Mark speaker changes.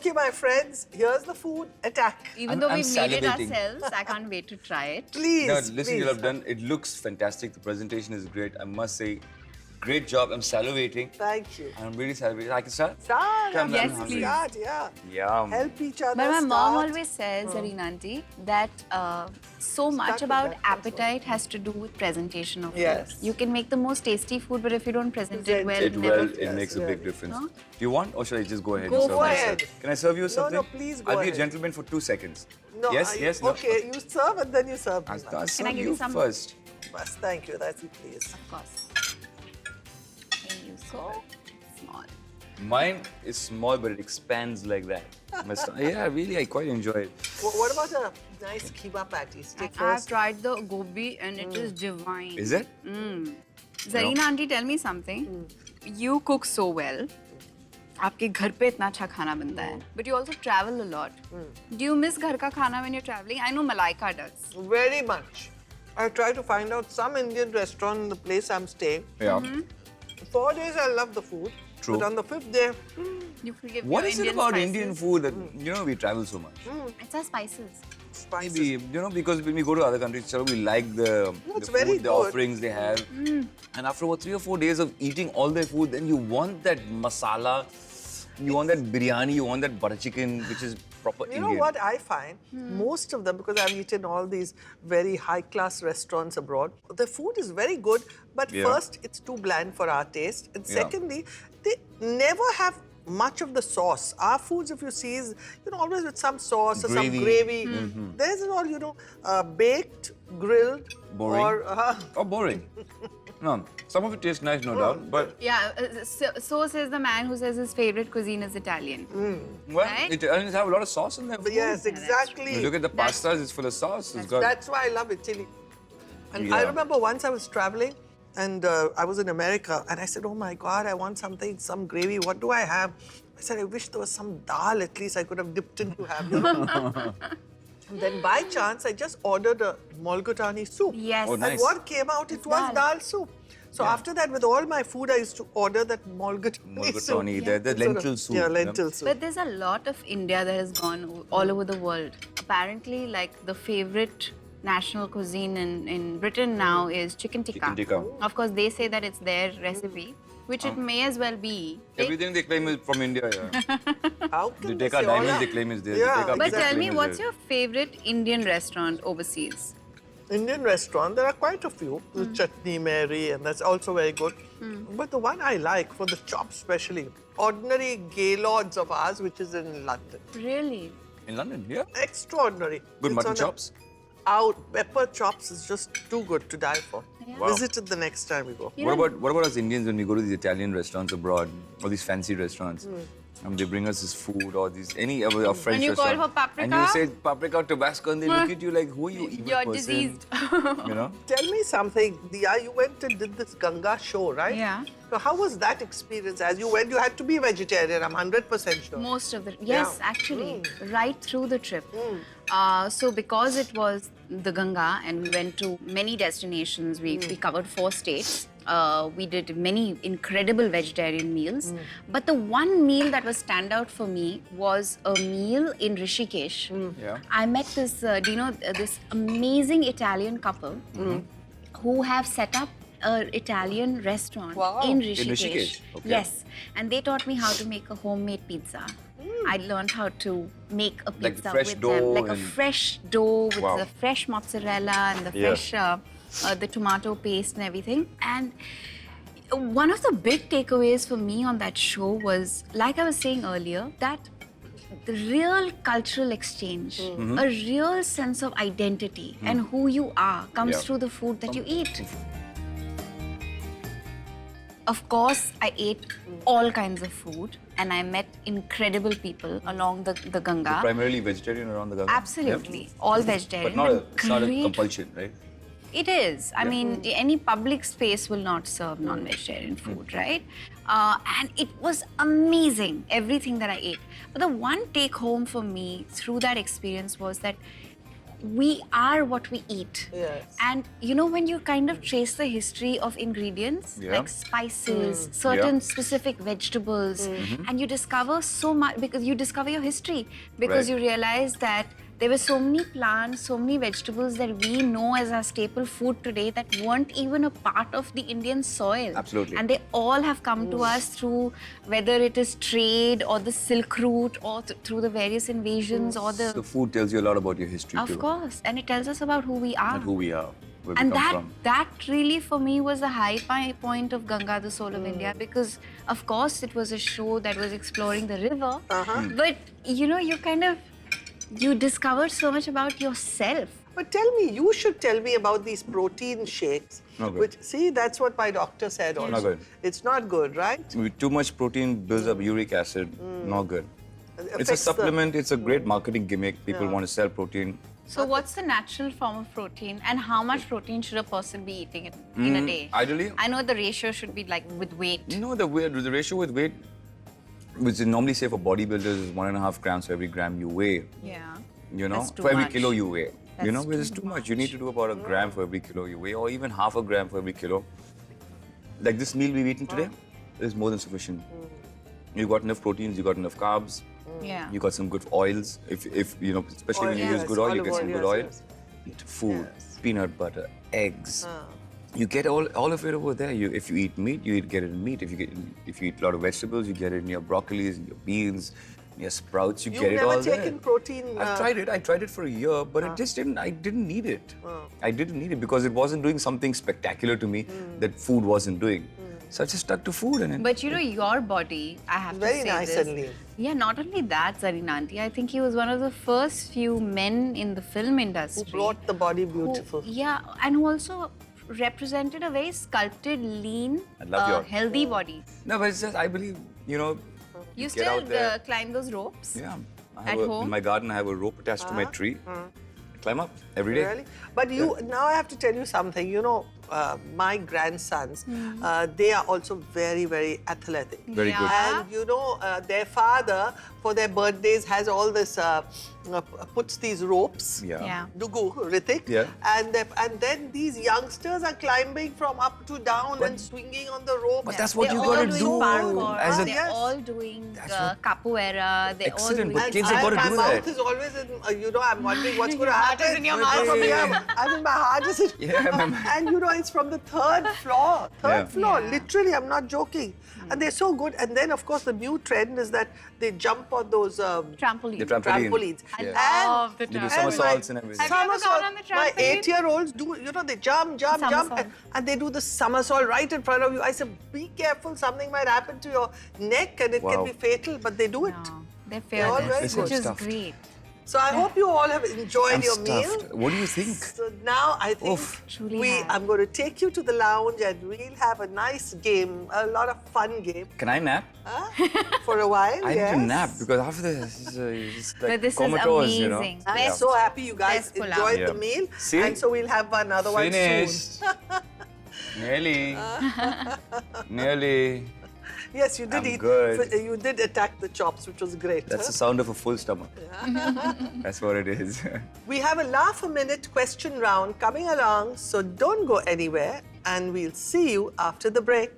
Speaker 1: Okay, my friends, here's the food. Attack.
Speaker 2: Even though
Speaker 3: I'm
Speaker 2: we made it
Speaker 3: salivating.
Speaker 2: ourselves, I can't wait to try it.
Speaker 1: Please,
Speaker 3: No, listen,
Speaker 1: please.
Speaker 3: you'll have done. It looks fantastic. The presentation is great. I must say, great job. I'm salivating.
Speaker 1: Thank you.
Speaker 3: I'm really salivating. I can start?
Speaker 1: Start.
Speaker 3: Come,
Speaker 2: Yes,
Speaker 3: I'm hungry.
Speaker 2: please.
Speaker 1: Start, yeah.
Speaker 3: Yum.
Speaker 1: Help each other.
Speaker 2: But my mom
Speaker 1: start.
Speaker 2: always says, Zarina auntie, that so much
Speaker 1: Start with
Speaker 2: about
Speaker 1: that, that's
Speaker 2: appetite has to do with presentation of
Speaker 1: Yes.
Speaker 2: food. You can make the most tasty food, but if you don't present it well,
Speaker 3: It
Speaker 2: never.
Speaker 3: it makes a big
Speaker 1: yes.
Speaker 3: difference.
Speaker 2: Huh?
Speaker 3: Do you want, or should I just go ahead
Speaker 2: Go
Speaker 3: and serve
Speaker 2: for
Speaker 3: myself?
Speaker 1: it.
Speaker 3: Can I serve you something?
Speaker 1: no, please go
Speaker 3: I'll be
Speaker 1: ahead.
Speaker 3: a gentleman for 2 seconds.
Speaker 1: No,
Speaker 3: yes, yes, no.
Speaker 1: Okay, you serve and then you serve. me now.
Speaker 3: I'll
Speaker 2: Can
Speaker 3: serve
Speaker 2: I give you some?
Speaker 3: first.
Speaker 1: Bas, thank you. That's it, please.
Speaker 2: Of course. Thank you so small.
Speaker 3: Mine is small, but it expands like that. Yeah, really, I quite enjoy it.
Speaker 1: What about a nice keema patty? Stick
Speaker 2: I have
Speaker 1: first.
Speaker 2: tried the gobi and it is divine.
Speaker 3: Is it?
Speaker 2: Zarina auntie, tell me something. You cook so well. आपके घर पे इतना अच्छा खाना बनता है. But you also travel a lot. Do you miss घर का खाना when you're traveling? I know Malaika does.
Speaker 1: Very much. I try to find out some Indian restaurant in the place I'm staying.
Speaker 3: Yeah.
Speaker 1: 4 days I love the food.
Speaker 3: True.
Speaker 1: But on the 5th day,
Speaker 2: You forgive
Speaker 3: What
Speaker 2: your
Speaker 3: is it
Speaker 2: Indian
Speaker 3: about
Speaker 2: spices.
Speaker 3: Indian food that, you know, we travel so much?
Speaker 2: It's our spices.
Speaker 1: spices.
Speaker 3: Maybe, you know, because when we go to other countries, chalo, we like the,
Speaker 1: it's
Speaker 3: the
Speaker 1: very
Speaker 3: food, the
Speaker 1: good.
Speaker 3: offerings they have. And after about 3 or 4 days of eating all their food, then you want that masala, you want that biryani, you want that butter chicken, which is proper
Speaker 1: You
Speaker 3: Indian.
Speaker 1: know what I find? Most of them, because I've eaten all these very high-class restaurants abroad, the food is very good, but
Speaker 3: Yeah.
Speaker 1: first, it's too bland for our taste. And
Speaker 3: Yeah.
Speaker 1: secondly, they never have much of the sauce. Our foods, if you see, is always with some sauce or some
Speaker 3: Gravy.
Speaker 1: gravy. Theirs is all, baked, grilled,
Speaker 3: Boring.
Speaker 1: or
Speaker 3: Oh, boring. No, some of it tastes nice, no doubt, but
Speaker 2: Yeah, so says the man who says his favorite cuisine is Italian.
Speaker 3: well,
Speaker 2: Right?
Speaker 3: Italians have a lot of sauce in their food.
Speaker 1: yes,
Speaker 2: that's
Speaker 1: exactly.
Speaker 3: You look at the pastas, it's full of sauce. It's got
Speaker 1: That's why I love Italy. And I
Speaker 3: Yeah.
Speaker 1: remember once I was traveling and I was in America and I said, oh my God, I want something, some gravy. What do I have? I said, I wish there was some dal at least I could have dipped into have. And then by chance, I just ordered a mulgutani soup.
Speaker 2: Yes.
Speaker 3: Oh,
Speaker 1: And
Speaker 3: nice.
Speaker 1: what came out, it was dal soup. So after that, with all my food, I used to order that mulgutani soup.
Speaker 3: mulligatawny, the lentil soup.
Speaker 1: Yeah,
Speaker 3: you know.
Speaker 1: lentil soup.
Speaker 2: But there's a lot of India that has gone all over the world. Apparently, like the favorite national cuisine in Britain now is chicken tikka.
Speaker 3: Chicken tikka.
Speaker 2: Of course, they say that it's their recipe, which it may as well be.
Speaker 3: Everything they claim is from India, yeah.
Speaker 1: How
Speaker 3: They
Speaker 1: can
Speaker 3: take
Speaker 1: say
Speaker 3: our
Speaker 1: all
Speaker 3: diamonds,
Speaker 1: that?
Speaker 3: they claim is theirs.
Speaker 1: Yeah,
Speaker 3: They take our
Speaker 2: But
Speaker 3: business,
Speaker 2: tell me,
Speaker 3: claim is
Speaker 2: what's
Speaker 3: theirs.
Speaker 2: your favorite Indian restaurant overseas?
Speaker 1: Indian restaurant, there are quite a few. The Chutney Mary, and that's also very good. But the one I like, for the chops especially, Ordinary Gaylords of ours, which is in London.
Speaker 2: Really?
Speaker 3: In London, yeah.
Speaker 1: Extraordinary.
Speaker 3: Good
Speaker 1: It's
Speaker 3: mutton
Speaker 1: on a-
Speaker 3: chops.
Speaker 1: Out. Pepper chops is just too good to die for.
Speaker 2: Yeah.
Speaker 3: Wow.
Speaker 1: Visit it the next time we go.
Speaker 2: You
Speaker 3: What
Speaker 2: know-
Speaker 3: about us Indians when we go to these Italian restaurants abroad, or these fancy restaurants? They bring us this food or these any of our French
Speaker 2: And you call
Speaker 3: restaurant,
Speaker 2: for paprika?
Speaker 3: and you say paprika, Tabasco, and they look at you like, who are you, evil
Speaker 2: You're
Speaker 3: person?
Speaker 2: diseased.
Speaker 3: You know?
Speaker 1: Tell me something. Diya, you went and did this Ganga show, right?
Speaker 2: Yeah.
Speaker 1: So how was that experience? As you went, you had to be a vegetarian, I'm 100% sure.
Speaker 2: Most of the yes,
Speaker 1: Yeah.
Speaker 2: actually, right through the trip. So because it was the Ganga and we went to many destinations, we covered 4 states. We did many incredible vegetarian meals. But the one meal that was standout for me was a meal in Rishikesh.
Speaker 3: Yeah.
Speaker 2: I met this, this amazing Italian couple who have set up an Italian restaurant
Speaker 1: Wow.
Speaker 2: in
Speaker 1: In
Speaker 2: Rishikesh.
Speaker 3: Rishikesh, okay.
Speaker 2: Yes, and they taught me how to make a homemade pizza. I learned how to make a
Speaker 3: Like
Speaker 2: pizza
Speaker 3: fresh
Speaker 2: with
Speaker 3: dough
Speaker 2: them, like a
Speaker 3: and-
Speaker 2: fresh dough with
Speaker 3: Wow.
Speaker 2: the fresh mozzarella and the
Speaker 3: Yeah.
Speaker 2: fresh, the tomato paste and everything. And one of the big takeaways for me on that show was, like I was saying earlier, that the real cultural exchange, a real sense of identity and who you are comes
Speaker 3: Yeah.
Speaker 2: through the food that you eat. Of course, I ate all kinds of food and I met incredible people along the Ganga.
Speaker 3: Primarily vegetarian around the Ganga.
Speaker 2: Absolutely. All vegetarian.
Speaker 3: But it's not a
Speaker 2: great-
Speaker 3: compulsion, right?
Speaker 2: It is. I mean, any public space will not serve non-vegetarian food, right? And it was amazing, everything that I ate. But the one take home for me through that experience was that we are what we eat.
Speaker 1: Yes.
Speaker 2: And you know, when you kind of trace the history of ingredients,
Speaker 3: Yeah.
Speaker 2: like spices, certain specific vegetables, and you discover so much, because you discover your history, because
Speaker 3: Right.
Speaker 2: you realize that there were so many plants, so many vegetables that we know as our staple food today that weren't even a part of the Indian soil.
Speaker 3: Absolutely.
Speaker 2: And they all have come to us through, whether it is trade or the Silk Route or through the various invasions or the...
Speaker 3: So food tells you a lot about your history too.
Speaker 2: Of course. And it tells us about who we are.
Speaker 3: And who we are, where we
Speaker 2: And
Speaker 3: come
Speaker 2: that
Speaker 3: from.
Speaker 2: that really for me was the high point of Ganga, the Soul of India, because of course it was a show that was exploring the river, but you know, you discovered so much about yourself.
Speaker 1: But tell me, you should tell me about these protein shakes.
Speaker 3: Not good.
Speaker 1: Which, see, that's what my doctor said also.
Speaker 3: Not good.
Speaker 1: It's not good, right?
Speaker 3: With too much protein builds up uric acid. Not good. It's a
Speaker 1: affects the-
Speaker 3: supplement. It's a great marketing gimmick. People want to sell protein.
Speaker 2: So what's the natural form of protein, and how much protein should a person be eating in a day?
Speaker 3: Ideally,
Speaker 2: I know the ratio should be like with weight.
Speaker 3: you know the ratio with weight, which is normally say for bodybuilders is 1.5 grams for every gram you weigh.
Speaker 2: Yeah.
Speaker 3: You know,
Speaker 2: That's too
Speaker 3: for every
Speaker 2: much.
Speaker 3: kilo you weigh. You know,
Speaker 2: That's
Speaker 3: but it's
Speaker 2: too
Speaker 3: too much. You need to do about a gram for every kilo you weigh, or even half a gram for every kilo. Like this meal we've eaten today is more than sufficient. You got enough proteins, you got enough carbs,
Speaker 2: Yeah.
Speaker 3: you got some good oils. If you know, especially when you
Speaker 1: Oil,
Speaker 3: use
Speaker 1: yes,
Speaker 3: good oil, you
Speaker 1: olive
Speaker 3: get some
Speaker 1: oil,
Speaker 3: good
Speaker 1: yes,
Speaker 3: oil.
Speaker 1: yes.
Speaker 3: Eat food,
Speaker 1: Yes.
Speaker 3: peanut butter, eggs. You get all of it over there. If you eat meat, get it in meat. If you eat a lot of vegetables, you get it in your broccolis, in your beans, in your sprouts. You
Speaker 1: You've
Speaker 3: get it all
Speaker 1: never
Speaker 3: there.
Speaker 1: taken protein.
Speaker 3: I've tried it. I tried it for a year, but it just didn't. I didn't need it. I didn't need it because it wasn't doing something spectacular to me that food wasn't doing. So I just stuck to food and
Speaker 2: But you know, your body, I have
Speaker 1: Very
Speaker 2: to say
Speaker 1: nice
Speaker 2: this.
Speaker 1: and lean.
Speaker 2: Yeah, not only that, Zarina aunty, I think he was one of the first few men in the film industry.
Speaker 1: Who brought the body
Speaker 2: who-
Speaker 1: beautiful.
Speaker 2: yeah, and who also represented a very sculpted, lean,
Speaker 3: I love your-
Speaker 2: healthy body.
Speaker 3: no, but it's just I believe
Speaker 2: You
Speaker 3: get
Speaker 2: still
Speaker 3: out there.
Speaker 2: climb those ropes?
Speaker 3: Yeah,
Speaker 2: At home?
Speaker 3: in my garden I have a rope attached to my tree. I climb up every day.
Speaker 1: Really? But you now I have to tell you something. You know, my grandsons, they are also very, very athletic.
Speaker 3: Very good.
Speaker 2: Yeah.
Speaker 1: And you know, their father for their birthdays has all this, puts these ropes.
Speaker 3: Yeah.
Speaker 2: Yeah.
Speaker 1: Dugu, Ritik.
Speaker 3: Yeah.
Speaker 1: And then these youngsters are climbing from up to down and swinging on the rope.
Speaker 3: But that's what
Speaker 2: They're
Speaker 3: you
Speaker 2: all
Speaker 3: gotta
Speaker 2: doing
Speaker 3: do
Speaker 2: parkour.
Speaker 3: as a-
Speaker 2: They're
Speaker 1: Yes.
Speaker 2: all doing
Speaker 3: That's what-
Speaker 2: capoeira. They're
Speaker 3: Excellent,
Speaker 2: all
Speaker 3: but
Speaker 2: doing
Speaker 3: kids have gotta
Speaker 1: my
Speaker 3: do
Speaker 1: mouth
Speaker 3: that.
Speaker 1: is always in, you know, I'm wondering what's going to
Speaker 2: Your heart
Speaker 1: happen.
Speaker 2: is in your mouth.
Speaker 1: I mean, my heart is in.
Speaker 3: Yeah, my-
Speaker 1: And you know, it's from the third floor. Third
Speaker 3: Yeah.
Speaker 1: floor,
Speaker 2: Yeah.
Speaker 1: literally, I'm not joking. And they're so good. And then, of course, the new trend is that they jump on those
Speaker 2: trampoline.
Speaker 3: The trampoline.
Speaker 1: trampolines.
Speaker 2: I
Speaker 3: Yeah.
Speaker 2: love the
Speaker 3: They do
Speaker 2: trampoline.
Speaker 3: somersaults and everything.
Speaker 2: Have you ever gone on the
Speaker 1: My
Speaker 2: trampoline?
Speaker 1: 8-year-olds do, you know, they jump,
Speaker 2: Somersault.
Speaker 1: and they do the somersault right in front of you. I said, be careful, something might happen to your neck and it can
Speaker 3: Wow.
Speaker 1: be fatal, but they do it.
Speaker 2: No, they're
Speaker 1: They're all
Speaker 2: fearless,
Speaker 1: very
Speaker 3: Listen,
Speaker 2: which is
Speaker 3: stuffed.
Speaker 2: great.
Speaker 1: So I hope you all have enjoyed
Speaker 3: I'm
Speaker 1: your
Speaker 3: stuffed.
Speaker 1: meal.
Speaker 3: What do you think?
Speaker 1: So now I think
Speaker 3: Oof.
Speaker 2: Truly have.
Speaker 1: I'm going to take you to the lounge and we'll have a nice game, a lot of fun game
Speaker 3: Can I nap?
Speaker 1: for a while.
Speaker 3: I
Speaker 1: yes.
Speaker 3: need to nap because after this, it's like
Speaker 2: But this is
Speaker 3: comatose, you know.
Speaker 2: amazing.
Speaker 1: I'm
Speaker 2: Best-
Speaker 1: so happy you guys
Speaker 2: best pulao.
Speaker 1: enjoyed the
Speaker 3: Yeah.
Speaker 1: meal.
Speaker 3: See?
Speaker 1: And so we'll have another one soon.
Speaker 3: Finished. Nearly. Nearly.
Speaker 1: Yes, you did
Speaker 3: I'm
Speaker 1: eat.
Speaker 3: good.
Speaker 1: You did attack the chops, which was great.
Speaker 3: That's the
Speaker 1: huh?
Speaker 3: sound of a full stomach. That's what it is.
Speaker 1: We have a laugh a minute question round coming along, so don't go anywhere, and we'll see you after the break.